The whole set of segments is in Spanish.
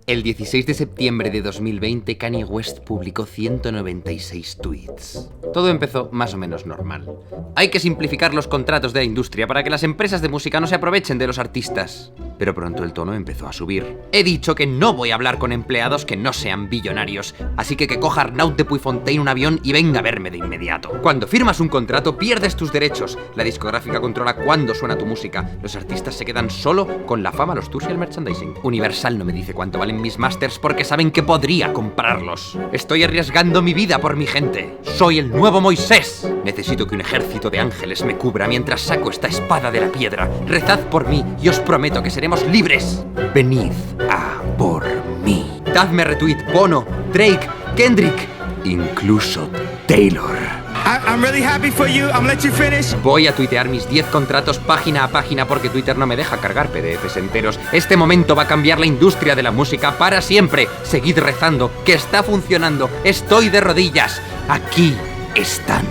El 16 de septiembre de 2020, Kanye West publicó 196 tweets. Todo empezó más o menos normal. Hay que simplificar los contratos de la industria para que las empresas de música no se aprovechen de los artistas. Pero pronto el tono empezó a subir. He dicho que no voy a hablar con empleados que no sean billonarios, así que coja Arnaud de Puyfontaine un avión y venga a verme de inmediato. Cuando firmas un contrato, pierdes tus derechos. La discográfica controla cuándo suena tu música. Los artistas se quedan solo con la fama, los tours y el merchandising. Universal no me dice cuánto valen mis masters porque saben que podría comprarlos. Estoy arriesgando mi vida por mi gente. Soy el nuevo Moisés. Necesito que un ejército de ángeles me cubra mientras saco esta espada de la piedra. Rezad por mí y os prometo que seremos libres. Venid a por mí. Dadme retweet Bono, Drake, Kendrick, incluso Taylor. I'm really happy for you. I'm let you finish. Voy a tuitear mis 10 contratos página a página porque Twitter no me deja cargar PDFs enteros. Este momento va a cambiar la industria de la música para siempre. Seguid rezando, que está funcionando. Estoy de rodillas. Aquí están.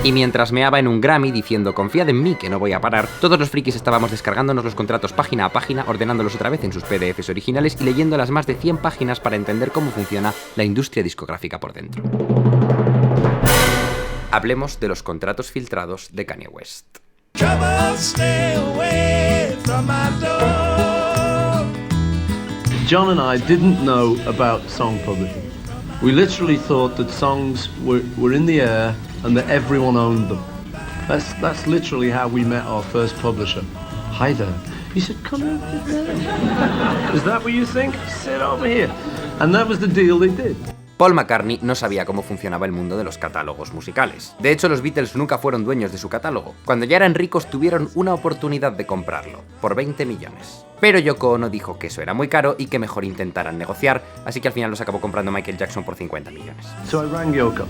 Y mientras meaba en un Grammy diciendo confiad en mí que no voy a parar, todos los frikis estábamos descargándonos los contratos página a página, ordenándolos otra vez en sus PDFs originales y leyendo las más de 100 páginas para entender cómo funciona la industria discográfica por dentro. Hablemos de los contratos filtrados de Kanye West. John and I didn't know about song publishing. We literally thought that songs were in the air and that everyone owned them. That's literally how we met our first publisher. Hi there. He said, come over there. Is that what you think? Sit over here. And that was the deal they did. Paul McCartney no sabía cómo funcionaba el mundo de los catálogos musicales. De hecho, los Beatles nunca fueron dueños de su catálogo. Cuando ya eran ricos tuvieron una oportunidad de comprarlo, por 20 millones. Pero Yoko Ono dijo que eso era muy caro y que mejor intentaran negociar, así que al final los acabó comprando Michael Jackson por 50 millones. So I rang Yoko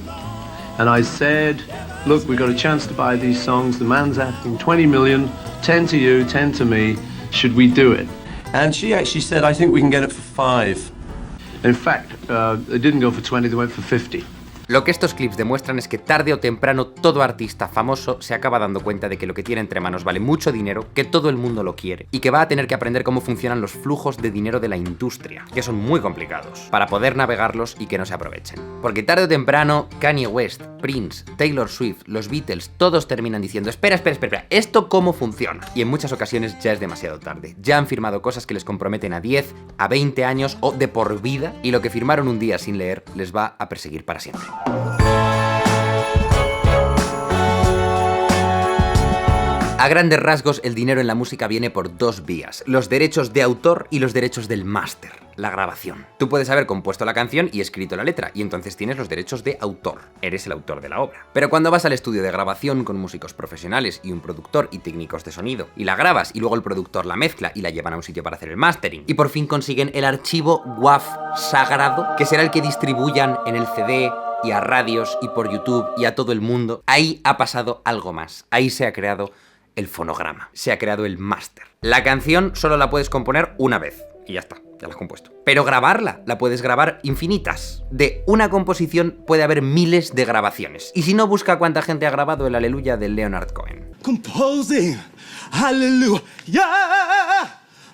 and I said, look, we got a chance to buy these songs. The man's asking 20 million, 10 to you, 10 to me. Should we do it? And she actually said, I think we can get it for 5. In fact, they didn't go for 20, they went for 50. Lo que estos clips demuestran es que tarde o temprano todo artista famoso se acaba dando cuenta de que lo que tiene entre manos vale mucho dinero, que todo el mundo lo quiere y que va a tener que aprender cómo funcionan los flujos de dinero de la industria, que son muy complicados, para poder navegarlos y que no se aprovechen. Porque tarde o temprano Kanye West, Prince, Taylor Swift, los Beatles, todos terminan diciendo espera, ¿esto cómo funciona? Y en muchas ocasiones ya es demasiado tarde. Ya han firmado cosas que les comprometen a 10, a 20 años o de por vida y lo que firmaron un día sin leer les va a perseguir para siempre. A grandes rasgos, el dinero en la música viene por dos vías: los derechos de autor y los derechos del máster, la grabación. Tú puedes haber compuesto la canción y escrito la letra, y entonces tienes los derechos de autor. Eres el autor de la obra. Pero cuando vas al estudio de grabación con músicos profesionales y un productor y técnicos de sonido, y la grabas y luego el productor la mezcla y la llevan a un sitio para hacer el mastering, y por fin consiguen el archivo WAV sagrado, que será el que distribuyan en el CD y a radios y por YouTube y a todo el mundo, ahí ha pasado algo más. Ahí se ha creado el fonograma, se ha creado el máster. La canción solo la puedes componer una vez y ya está, ya la has compuesto. Pero grabarla, la puedes grabar infinitas. De una composición puede haber miles de grabaciones. Y si no, busca cuánta gente ha grabado el Aleluya de Leonard Cohen. Composing, hallelujah,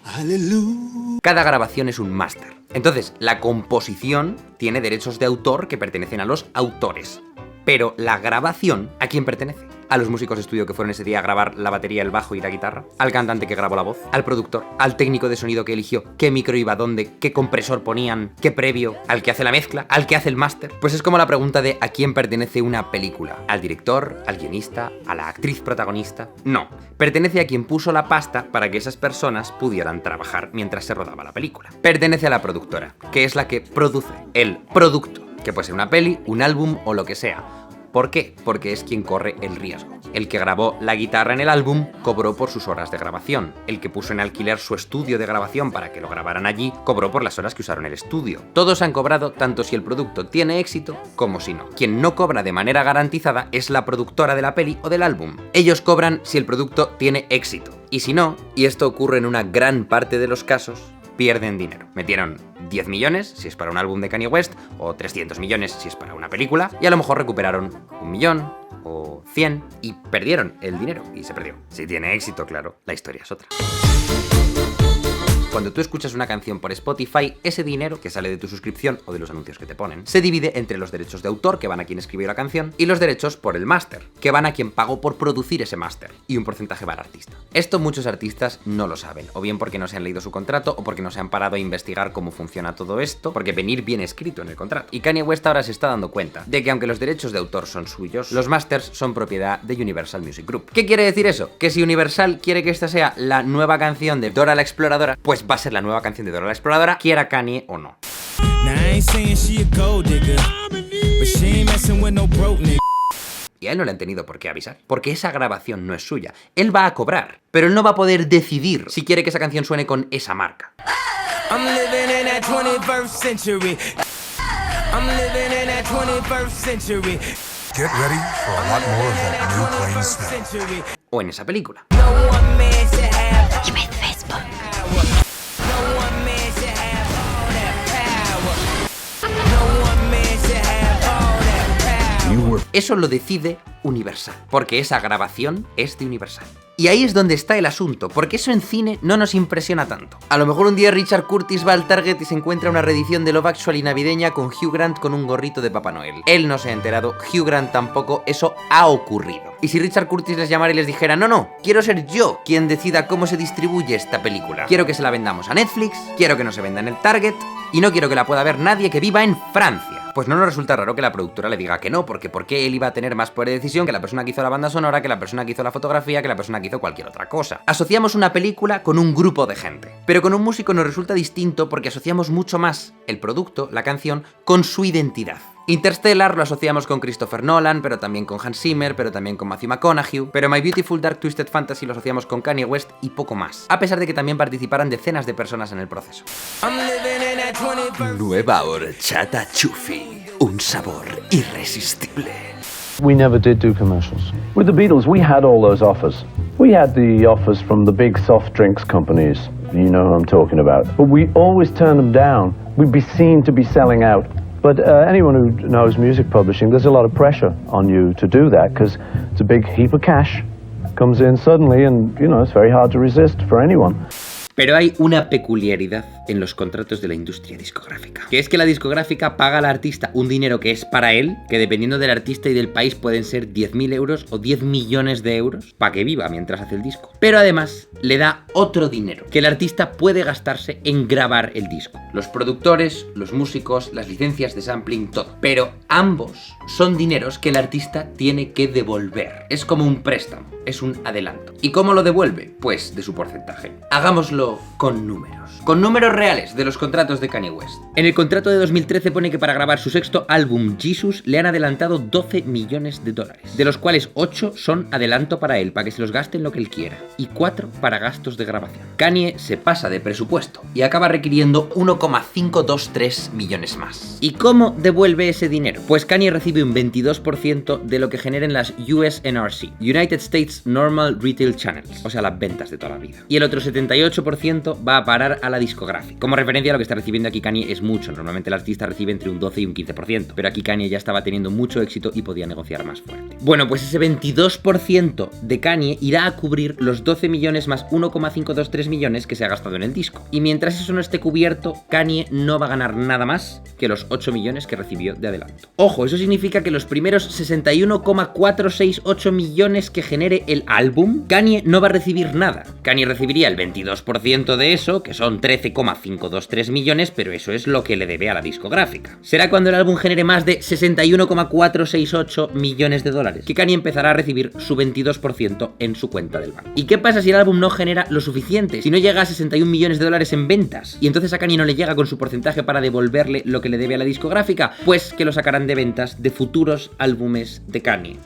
hallelujah. Cada grabación es un máster. Entonces, la composición tiene derechos de autor que pertenecen a los autores. Pero la grabación, ¿a quién pertenece? A los músicos de estudio que fueron ese día a grabar la batería, el bajo y la guitarra, al cantante que grabó la voz, al productor, al técnico de sonido que eligió qué micro iba dónde, qué compresor ponían, qué previo, al que hace la mezcla, al que hace el máster. Pues es como la pregunta de ¿a quién pertenece una película? ¿Al director? ¿Al guionista? ¿A la actriz protagonista? No, pertenece a quien puso la pasta para que esas personas pudieran trabajar mientras se rodaba la película. Pertenece a la productora, que es la que produce el producto, que puede ser una peli, un álbum o lo que sea. ¿Por qué? Porque es quien corre el riesgo. El que grabó la guitarra en el álbum cobró por sus horas de grabación. El que puso en alquiler su estudio de grabación para que lo grabaran allí cobró por las horas que usaron el estudio. Todos han cobrado tanto si el producto tiene éxito como si no. Quien no cobra de manera garantizada es la productora de la peli o del álbum. Ellos cobran si el producto tiene éxito. Y si no, y esto ocurre en una gran parte de los casos, pierden dinero. Metieron 10 millones si es para un álbum de Kanye West, o 300 millones si es para una película, y a lo mejor recuperaron 1 millón o 100 y perdieron el dinero y se perdió. Si tiene éxito, claro, la historia es otra. Cuando tú escuchas una canción por Spotify, ese dinero que sale de tu suscripción o de los anuncios que te ponen, se divide entre los derechos de autor, que van a quien escribió la canción, y los derechos por el máster, que van a quien pagó por producir ese máster, y un porcentaje va al artista. Esto muchos artistas no lo saben, o bien porque no se han leído su contrato, o porque no se han parado a investigar cómo funciona todo esto, porque venir viene escrito en el contrato. Y Kanye West ahora se está dando cuenta de que aunque los derechos de autor son suyos, los másters son propiedad de Universal Music Group. ¿Qué quiere decir eso? Que si Universal quiere que esta sea la nueva canción de Dora la Exploradora, pues va a ser la nueva canción de Dora la Exploradora, quiera Kanye o no. Y a él no le han tenido por qué avisar, porque esa grabación no es suya. Él va a cobrar, pero él no va a poder decidir si quiere que esa canción suene con esa marca. Get ready for a lot more of that new plain smell. O en esa película. Eso lo decide Universal, porque esa grabación es de Universal. Y ahí es donde está el asunto, porque eso en cine no nos impresiona tanto. A lo mejor un día Richard Curtis va al Target y se encuentra una reedición de Love Actually navideña con Hugh Grant con un gorrito de Papá Noel. Él no se ha enterado, Hugh Grant tampoco, eso ha ocurrido. Y si Richard Curtis les llamara y les dijera, no, quiero ser yo quien decida cómo se distribuye esta película. Quiero que se la vendamos a Netflix, quiero que no se venda en el Target, y no quiero que la pueda ver nadie que viva en Francia. Pues no nos resulta raro que la productora le diga que no, porque ¿por qué él iba a tener más poder de decisión que la persona que hizo la banda sonora, que la persona que hizo la fotografía, que la persona que hizo cualquier otra cosa? Asociamos una película con un grupo de gente, pero con un músico nos resulta distinto porque asociamos mucho más el producto, la canción, con su identidad. Interstellar lo asociamos con Christopher Nolan, pero también con Hans Zimmer, pero también con Matthew McConaughey, pero My Beautiful Dark Twisted Fantasy lo asociamos con Kanye West y poco más, a pesar de que también participaran decenas de personas en el proceso. Nueva horchata Chufi, un sabor irresistible. We never did do commercials. With the Beatles, we had all those offers. We had the offers from the big soft drinks companies. You know who I'm talking about. But we always turned them down. We'd be seen to be selling out. But anyone who knows music publishing, there's a lot of pressure on you to do that because it's a big heap of cash comes in suddenly and, you know, it's very hard to resist for anyone. Pero hay una peculiaridad en los contratos de la industria discográfica, que es que la discográfica paga al artista un dinero que es para él, que dependiendo del artista y del país pueden ser 10.000 euros o 10 millones de euros, para que viva mientras hace el disco. Pero además le da otro dinero, que el artista puede gastarse en grabar el disco. Los productores, los músicos, las licencias de sampling, todo. Pero ambos son dineros que el artista tiene que devolver. Es como un préstamo, es un adelanto. ¿Y cómo lo devuelve? Pues de su porcentaje. Hagámoslo con números. Con números reales de los contratos de Kanye West. En el contrato de 2013 pone que para grabar su sexto álbum, Jesus, le han adelantado 12 millones de dólares, de los cuales 8 son adelanto para él, para que se los gaste en lo que él quiera, y 4 para gastos de grabación. Kanye se pasa de presupuesto y acaba requiriendo 1,523 millones más. ¿Y cómo devuelve ese dinero? Pues Kanye recibe un 22% de lo que generen las USNRC, United States Normal Retail Channels, o sea, las ventas de toda la vida. Y el otro 78% va a parar a la discográfica. Como referencia, lo que está recibiendo aquí Kanye es mucho. Normalmente el artista recibe entre un 12 y un 15%, pero aquí Kanye ya estaba teniendo mucho éxito y podía negociar más fuerte. Bueno, pues ese 22% de Kanye irá a cubrir los 12 millones más 1,523 millones que se ha gastado en el disco. Y mientras eso no esté cubierto, Kanye no va a ganar nada más que los 8 millones que recibió de adelanto. Ojo, eso significa que los primeros 61,468 millones que genere el álbum, Kanye no va a recibir nada. Kanye recibiría el 22% de eso, que son 13,523 millones, pero eso es lo que le debe a la discográfica. Será cuando el álbum genere más de 61,468 millones de dólares que Kanye empezará a recibir su 22% en su cuenta del banco. ¿Y qué pasa si el álbum no genera lo suficiente? Si no llega a 61 millones de dólares en ventas, y entonces a Kanye no le llega con su porcentaje para devolverle lo que le debe a la discográfica, pues que lo sacarán de ventas de futuros álbumes de Kanye,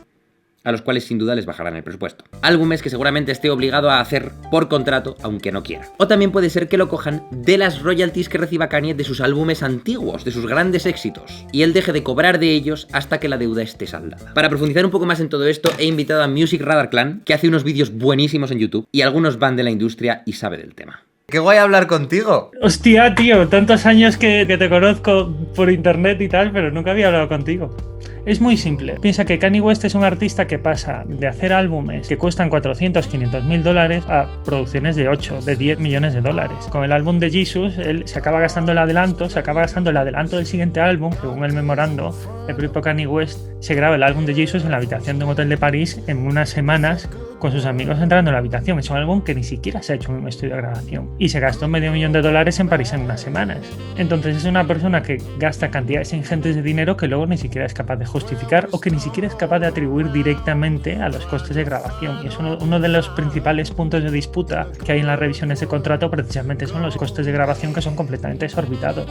a los cuales sin duda les bajarán el presupuesto. Álbumes que seguramente esté obligado a hacer por contrato, aunque no quiera. O también puede ser que lo cojan de las royalties que reciba Kanye de sus álbumes antiguos, de sus grandes éxitos, y él deje de cobrar de ellos hasta que la deuda esté saldada. Para profundizar un poco más en todo esto, he invitado a Music Radar Clan, que hace unos vídeos buenísimos en YouTube, y algunos van de la industria y sabe del tema. ¡Qué guay hablar contigo! Hostia, tío, tantos años que te conozco por internet y tal, pero nunca había hablado contigo. Es muy simple. Piensa que Kanye West es un artista que pasa de hacer álbumes que cuestan 400, 500 mil dólares a producciones de 8, de 10 millones de dólares. Con el álbum de Jesus, él se acaba gastando el adelanto del siguiente álbum. Según el memorando, el propio Kanye West se graba el álbum de Jesus en la habitación de un hotel de París en unas semanas con sus amigos entrando en la habitación. Es un álbum que ni siquiera se ha hecho en un estudio de grabación y se gastó $500,000 en París en unas semanas. Entonces es una persona que gasta cantidades ingentes de dinero que luego ni siquiera es capaz de justificar o que ni siquiera es capaz de atribuir directamente a los costes de grabación. Y es uno de los principales puntos de disputa que hay en las revisiones de contrato, precisamente son los costes de grabación, que son completamente exorbitados.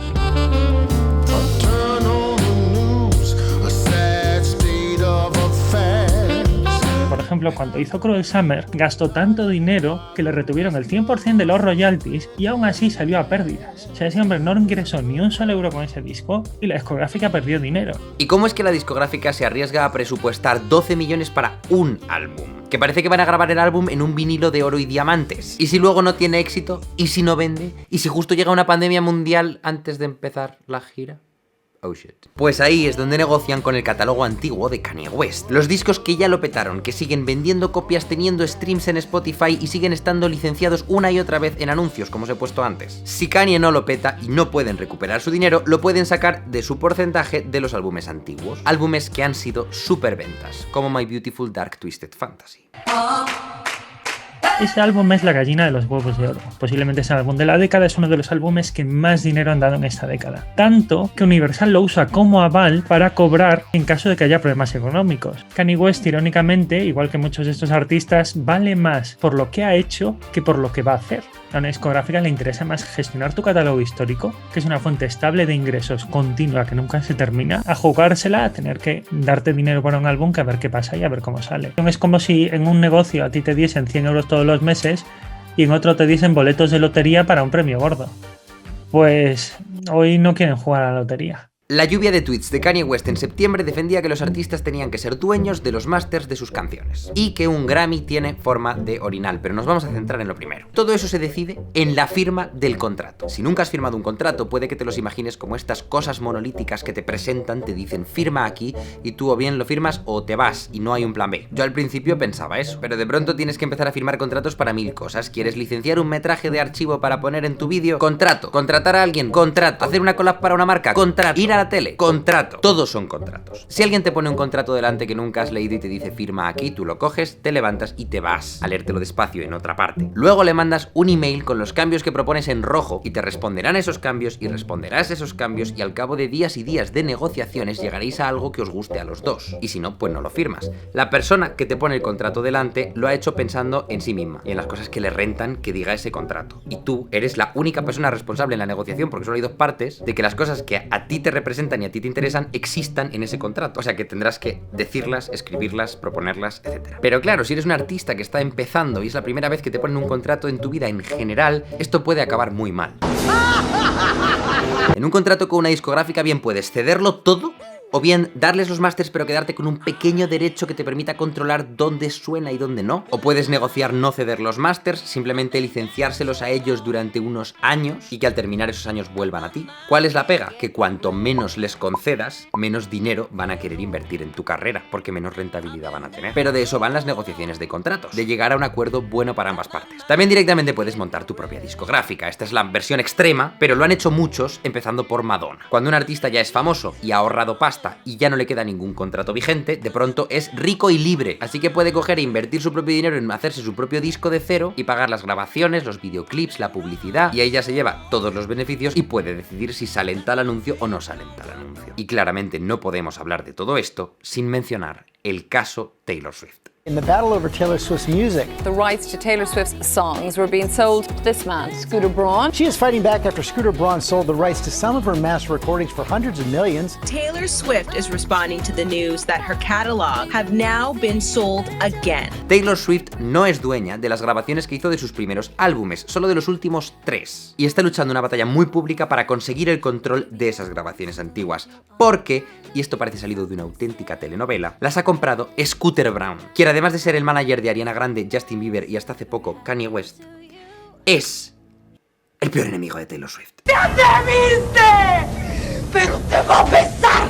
Por ejemplo, cuando hizo Cruel Summer, gastó tanto dinero que le retuvieron el 100% de los royalties y aún así salió a pérdidas. O sea, ese hombre no ingresó ni un solo euro con ese disco y la discográfica perdió dinero. ¿Y cómo es que la discográfica se arriesga a presupuestar 12 millones para un álbum? Que parece que van a grabar el álbum en un vinilo de oro y diamantes. ¿Y si luego no tiene éxito? ¿Y si no vende? ¿Y si justo llega una pandemia mundial antes de empezar la gira? Oh shit. Pues ahí es donde negocian con el catálogo antiguo de Kanye West. Los discos que ya lo petaron, que siguen vendiendo copias, teniendo streams en Spotify y siguen estando licenciados una y otra vez en anuncios, como os he puesto antes. Si Kanye no lo peta y no pueden recuperar su dinero, lo pueden sacar de su porcentaje de los álbumes antiguos. Álbumes que han sido superventas, como My Beautiful Dark Twisted Fantasy. Ese álbum es la gallina de los huevos de oro. Posiblemente ese álbum de la década es uno de los álbumes que más dinero han dado en esta década. Tanto que Universal lo usa como aval para cobrar en caso de que haya problemas económicos. Kanye West, irónicamente, igual que muchos de estos artistas, vale más por lo que ha hecho que por lo que va a hacer. A una discográfica le interesa más gestionar tu catálogo histórico, que es una fuente estable de ingresos continua que nunca se termina, a jugársela, a tener que darte dinero para un álbum, que a ver qué pasa y a ver cómo sale. Es como si en un negocio a ti te diesen 100 euros todos los meses y en otro te diesen boletos de lotería para un premio gordo. Pues hoy no quieren jugar a la lotería. La lluvia de tweets de Kanye West en septiembre defendía que los artistas tenían que ser dueños de los másters de sus canciones y que un Grammy tiene forma de orinal, pero nos vamos a centrar en lo primero. Todo eso se decide en la firma del contrato. Si nunca has firmado un contrato, puede que te los imagines como estas cosas monolíticas que te presentan, te dicen firma aquí y tú o bien lo firmas o te vas y no hay un plan B. Yo al principio pensaba eso, pero de pronto tienes que empezar a firmar contratos para 1000 cosas. ¿Quieres licenciar un metraje de archivo para poner en tu vídeo? Contrato. Contratar a alguien? Contrato. Hacer una collab para una marca? Contrato. Ir a la tele, contrato. Todos son contratos. Si alguien te pone un contrato delante que nunca has leído y te dice firma aquí, tú lo coges, te levantas y te vas a leértelo despacio en otra parte. Luego le mandas un email con los cambios que propones en rojo y te responderán esos cambios y responderás esos cambios y al cabo de días y días de negociaciones llegaréis a algo que os guste a los dos. Y si no, pues no lo firmas. La persona que te pone el contrato delante lo ha hecho pensando en sí misma y en las cosas que le rentan que diga ese contrato. Y tú eres la única persona responsable en la negociación, porque solo hay dos partes, de que las cosas que a ti te representan y a ti te interesan existan en ese contrato. O sea que tendrás que decirlas, escribirlas, proponerlas, etc. Pero claro, si eres un artista que está empezando y es la primera vez que te ponen un contrato en tu vida en general, esto puede acabar muy mal. En un contrato con una discográfica bien puedes cederlo todo o bien darles los másters pero quedarte con un pequeño derecho que te permita controlar dónde suena y dónde no. O puedes negociar no ceder los másters, simplemente licenciárselos a ellos durante unos años y que al terminar esos años vuelvan a ti. ¿Cuál es la pega? Que cuanto menos les concedas, menos dinero van a querer invertir en tu carrera, porque menos rentabilidad van a tener. Pero de eso van las negociaciones de contratos, de llegar a un acuerdo bueno para ambas partes. También directamente puedes montar tu propia discográfica. Esta es la versión extrema, pero lo han hecho muchos, empezando por Madonna. Cuando un artista ya es famoso y ha ahorrado pasta y ya no le queda ningún contrato vigente, de pronto es rico y libre, así que puede coger e invertir su propio dinero en hacerse su propio disco de cero y pagar las grabaciones, los videoclips, la publicidad, y ahí ya se lleva todos los beneficios y puede decidir si sale en tal anuncio o no sale en tal anuncio. Y claramente no podemos hablar de todo esto sin mencionar el caso Taylor Swift. In the battle over Taylor Swift's music, The rights to Taylor Swift's songs were being sold to this man, Scooter Braun. she is fighting back after Scooter Braun sold the rights to some of her master recordings for hundreds of millions. Taylor Swift is responding to the news that her catalog have now been sold again. Taylor Swift no es dueña de las grabaciones que hizo de sus primeros álbumes, solo de los últimos 3. Y está luchando una batalla muy pública para conseguir el control de esas grabaciones antiguas. Porque, y esto parece salido de una auténtica telenovela, las ha comprado Scooter Braun, quien además de ser el manager de Ariana Grande, Justin Bieber y hasta hace poco Kanye West, es el peor enemigo de Taylor Swift. ¡Te atreviste! ¡Pero te va a pesar!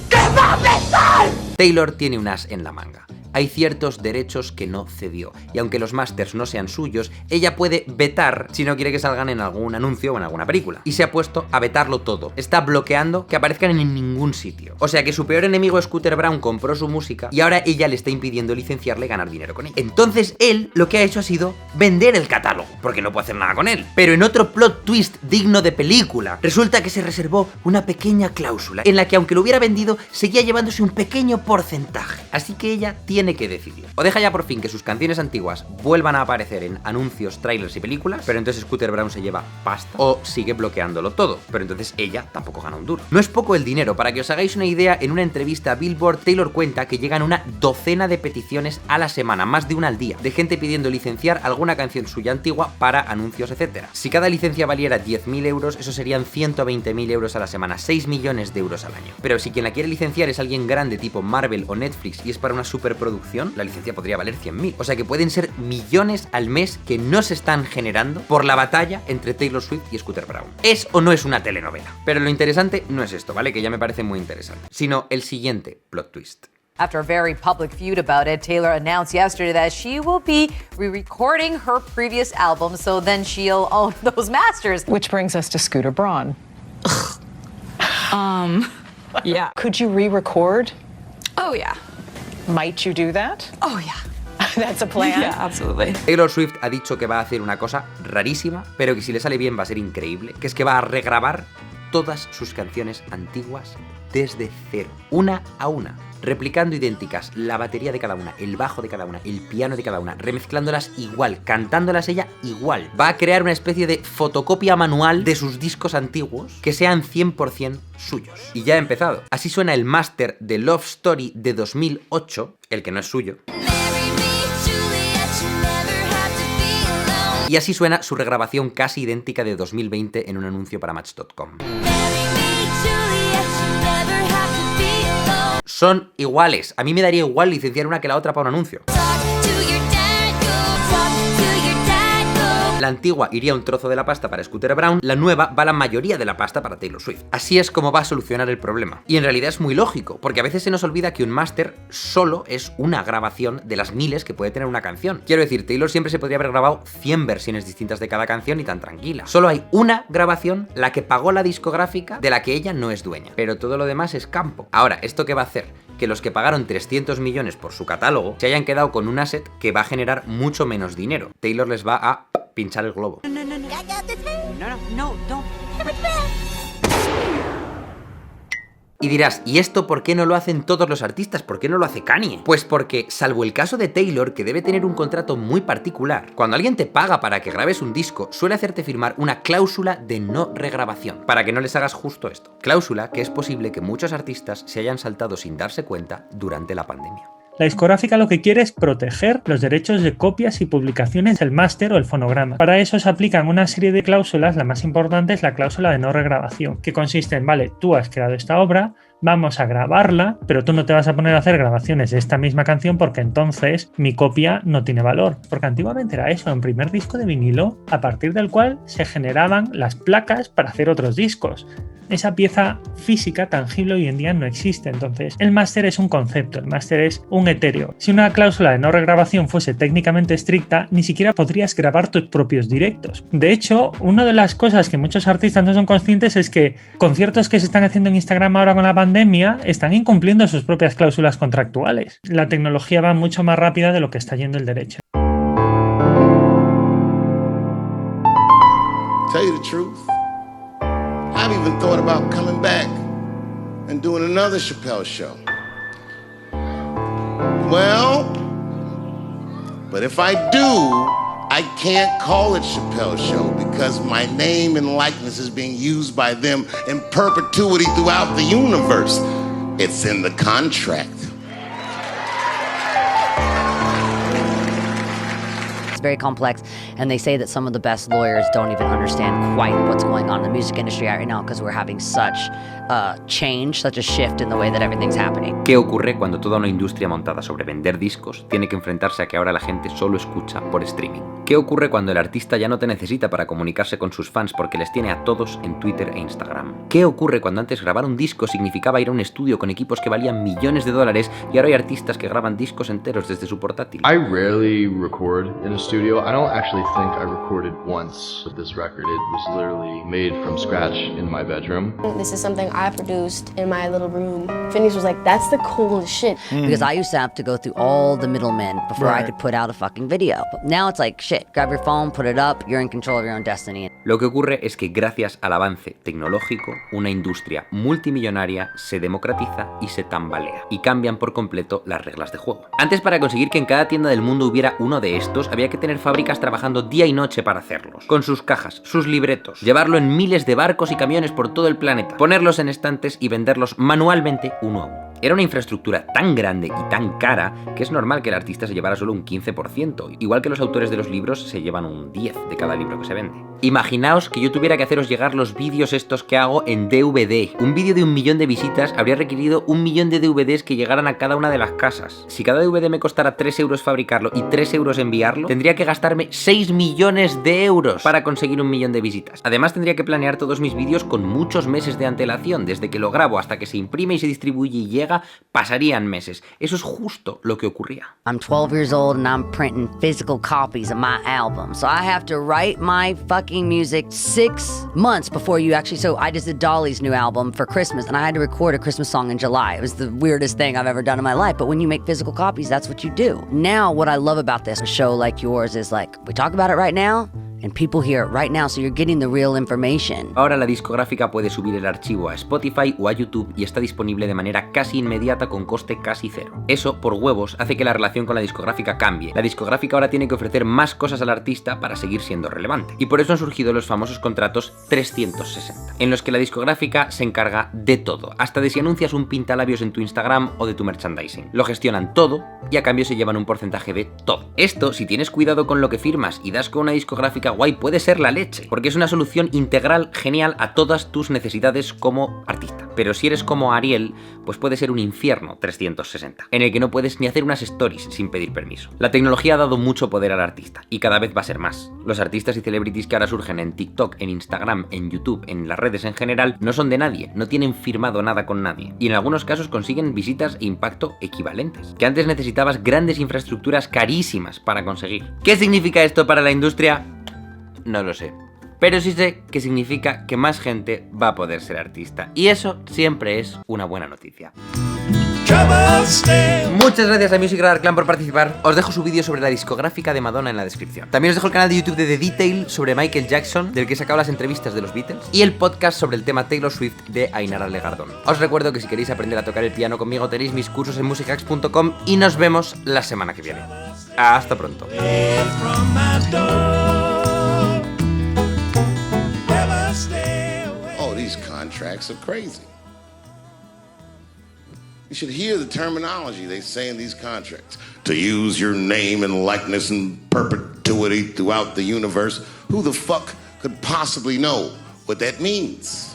¡Te va a pesar! Taylor tiene un as en la manga. Hay ciertos derechos que no cedió, y aunque los masters no sean suyos, ella puede vetar si no quiere que salgan en algún anuncio o en alguna película. Y se ha puesto a vetarlo todo. Está bloqueando que aparezcan en ningún sitio. O sea que su peor enemigo Scooter Braun compró su música y ahora ella le está impidiendo licenciarle y ganar dinero con ella. Entonces él lo que ha hecho ha sido vender el catálogo, porque no puede hacer nada con él. Pero en otro plot twist digno de película, resulta que se reservó una pequeña cláusula en la que aunque lo hubiera vendido, seguía llevándose un pequeño porcentaje. Así que ella tiene que decidir. O deja ya por fin que sus canciones antiguas vuelvan a aparecer en anuncios, trailers y películas, pero entonces Scooter Braun se lleva pasta, o sigue bloqueándolo todo, pero entonces ella tampoco gana un duro. No es poco el dinero. Para que os hagáis una idea, en una entrevista a Billboard, Taylor cuenta que llegan una docena de peticiones a la semana, más de una al día, de gente pidiendo licenciar alguna canción suya antigua para anuncios, etc. Si cada licencia valiera 10.000 euros, eso serían 120.000 euros a la semana, 6 millones de euros al año. Pero si quien la quiere licenciar es alguien grande tipo Marvel o Netflix y es para una superproducción, la licencia podría valer 100.000. O sea que pueden ser millones al mes que no se están generando por la batalla entre Taylor Swift y Scooter Braun. ¿Es o no es una telenovela? Pero lo interesante no es esto, ¿vale? Que ya me parece muy interesante, sino el siguiente plot twist. After a very public feud about it, Taylor announced yesterday that she will be re-recording her previous album, so then she'll own those masters. Which brings us to Scooter Braun. Yeah. Could you re-record? Oh, yeah. Might you do that? Oh, yeah. That's a plan? Yeah, absolutely. Taylor Swift ha dicho que va a hacer una cosa rarísima, pero que si le sale bien va a ser increíble, que es que va a regrabar todas sus canciones antiguas desde cero, una a una, replicando idénticas, la batería de cada una, el bajo de cada una, el piano de cada una, remezclándolas igual, cantándolas ella igual. Va a crear una especie de fotocopia manual de sus discos antiguos que sean 100% suyos. Y ya ha empezado. Así suena el máster de Love Story de 2008, el que no es suyo. Y así suena su regrabación casi idéntica de 2020 en un anuncio para Match.com. Son iguales. A mí me daría igual licenciar una que la otra para un anuncio. La antigua iría un trozo de la pasta para Scooter Braun, la nueva va la mayoría de la pasta para Taylor Swift. Así es como va a solucionar el problema. Y en realidad es muy lógico, porque a veces se nos olvida que un máster solo es una grabación de las miles que puede tener una canción. Quiero decir, Taylor siempre se podría haber grabado 100 versiones distintas de cada canción y tan tranquila. Solo hay una grabación, la que pagó la discográfica, de la que ella no es dueña. Pero todo lo demás es campo. Ahora, ¿esto qué va a hacer? Que los que pagaron 300 millones por su catálogo se hayan quedado con un asset que va a generar mucho menos dinero. Taylor les va a pinchar el globo. Y dirás, ¿y esto por qué no lo hacen todos los artistas? ¿Por qué no lo hace Kanye? Pues porque, salvo el caso de Taylor, que debe tener un contrato muy particular, cuando alguien te paga para que grabes un disco, suele hacerte firmar una cláusula de no regrabación, para que no les hagas justo esto. Cláusula que es posible que muchos artistas se hayan saltado sin darse cuenta durante la pandemia. La discográfica lo que quiere es proteger los derechos de copias y publicaciones del máster o el fonograma. Para eso se aplican una serie de cláusulas, la más importante es la cláusula de no regrabación, que consiste en, vale, tú has creado esta obra, vamos a grabarla, pero tú no te vas a poner a hacer grabaciones de esta misma canción porque entonces mi copia no tiene valor. Porque antiguamente era eso, un primer disco de vinilo, a partir del cual se generaban las placas para hacer otros discos. Esa pieza física tangible hoy en día no existe, entonces el máster es un concepto, el máster es un etéreo. Si una cláusula de no regrabación fuese técnicamente estricta, ni siquiera podrías grabar tus propios directos. De hecho, una de las cosas que muchos artistas no son conscientes es que conciertos que se están haciendo en Instagram ahora con la pandemia están incumpliendo sus propias cláusulas contractuales. La tecnología va mucho más rápida de lo que está yendo el derecho. Tell you the truth, I've even thought about coming back and doing another Chappelle show. Well, but if I do, I can't call it Chappelle Show because my name and likeness is being used by them in perpetuity throughout the universe. It's in the contract. It's very complex, and they say that some of the best lawyers don't even understand quite what's going on in the music industry right now because we're having such change, such a shift in the way that everything's happening. ¿Qué ocurre cuando toda una industria montada sobre vender discos tiene que enfrentarse a que ahora la gente solo escucha por streaming? ¿Qué ocurre cuando el artista ya no te necesita para comunicarse con sus fans porque les tiene a todos en Twitter e Instagram? ¿Qué ocurre cuando antes grabar un disco significaba ir a un estudio con equipos que valían millones de dólares y ahora hay artistas que graban discos enteros desde su portátil? I rarely record in a studio. I don't actually think I recorded once with this record. It was literally made from scratch in my bedroom. This is something I produced in my little room. Phineas was like, that's the coolest shit. Because I used to have to go through all the middlemen before I could put out a fucking video. But now it's like, shit, grab your phone, put it up, you're in control of your own destiny. Lo que ocurre es que gracias al avance tecnológico, una industria multimillonaria se democratiza y se tambalea, y cambian por completo las reglas de juego. Antes, para conseguir que en cada tienda del mundo hubiera uno de estos, había que tener fábricas trabajando día y noche para hacerlos, con sus cajas, sus libretos, llevarlo en miles de barcos y camiones por todo el planeta, ponerlos en estantes y venderlos manualmente uno a uno. Era una infraestructura tan grande y tan cara que es normal que el artista se llevara solo un 15%, igual que los autores de los libros se llevan un 10% de cada libro que se vende. Imaginaos que yo tuviera que haceros llegar los vídeos estos que hago en DVD. Un vídeo de 1 millón de visitas habría requerido 1 millón de DVDs que llegaran a cada una de las casas. Si cada DVD me costara 3 euros fabricarlo y 3 euros enviarlo, tendría que gastarme 6 millones de euros para conseguir 1 millón de visitas. Además, tendría que planear todos mis vídeos con muchos meses de antelación. Desde que lo grabo hasta que se imprime y se distribuye y llega, pasarían meses. Eso es justo lo que ocurría. I'm 12 years old and I'm printing physical copies of my album. So I have to write my fucking music 6 months before you actually... So I just did Dolly's new album for Christmas and I had to record a Christmas song in July. It was the weirdest thing I've ever done in my life. But when you make physical copies, that's what you do. Now, what I love about this, a show like yours, is like, we talk about it right now, and people hear it right now, so you're getting the real information. Ahora la discográfica puede subir el archivo a Spotify o a YouTube y está disponible de manera casi inmediata con coste casi cero. Eso, por huevos, hace que la relación con la discográfica cambie. La discográfica ahora tiene que ofrecer más cosas al artista para seguir siendo relevante. Y por eso han surgido los famosos contratos 360, en los que la discográfica se encarga de todo, hasta de si anuncias un pintalabios en tu Instagram o de tu merchandising. Lo gestionan todo y a cambio se llevan un porcentaje de todo. Esto, si tienes cuidado con lo que firmas y das con una discográfica guay, puede ser la leche, porque es una solución integral genial a todas tus necesidades como artista. Pero si eres como Ariel, pues puede ser un infierno 360, en el que no puedes ni hacer unas stories sin pedir permiso. La tecnología ha dado mucho poder al artista, y cada vez va a ser más. Los artistas y celebrities que ahora surgen en TikTok, en Instagram, en YouTube, en las redes en general, no son de nadie, no tienen firmado nada con nadie, y en algunos casos consiguen visitas e impacto equivalentes, que antes necesitabas grandes infraestructuras carísimas para conseguir. ¿Qué significa esto para la industria? No lo sé. Pero sí sé que significa que más gente va a poder ser artista. Y eso siempre es una buena noticia. Muchas gracias a Music Radar Clan por participar. Os dejo su vídeo sobre la discográfica de Madonna en la descripción. También os dejo el canal de YouTube de The Detail sobre Michael Jackson, del que he sacado las entrevistas de los Beatles, y el podcast sobre el tema Taylor Swift de Ainara Legardón. Os recuerdo que si queréis aprender a tocar el piano conmigo tenéis mis cursos en musichacks.com y nos vemos la semana que viene. Hasta pronto. Oh, these contracts are crazy. You should hear the terminology they say in these contracts. To use your name and likeness in perpetuity throughout the universe. Who the fuck could possibly know what that means?